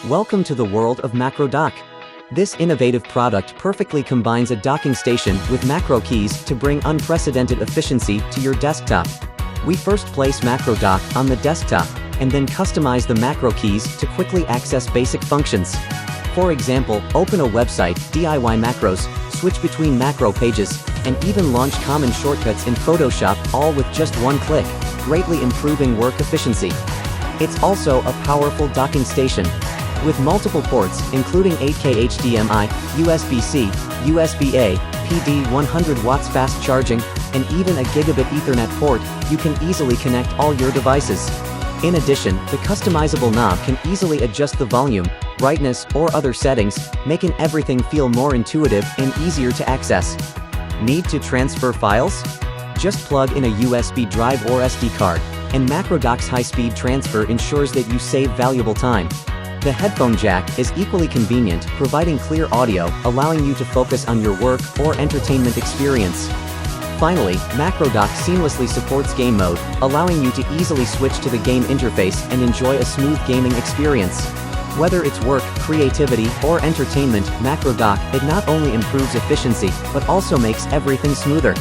Welcome to the world of MacroDock. This innovative product perfectly combines a docking station with macro keys to bring unprecedented efficiency to your desktop. We first place MacroDock on the desktop, and then customize the macro keys to quickly access basic functions. For example, open a website, DIY macros, switch between macro pages, and even launch common shortcuts in Photoshop, all with just one click, greatly improving work efficiency. It's also a powerful docking station. With multiple ports, including 8K HDMI, USB-C, USB-A, PD 100 watts fast charging, and even a gigabit Ethernet port, you can easily connect all your devices. In addition, the customizable knob can easily adjust the volume, brightness, or other settings, making everything feel more intuitive and easier to access. Need to transfer files? Just plug in a USB drive or SD card, and MacroDock's high-speed transfer ensures that you save valuable time. The headphone jack is equally convenient, providing clear audio, allowing you to focus on your work or entertainment experience. Finally, MacroDock seamlessly supports game mode, allowing you to easily switch to the game interface and enjoy a smooth gaming experience. Whether it's work, creativity, or entertainment, MacroDock, it not only improves efficiency, but also makes everything smoother.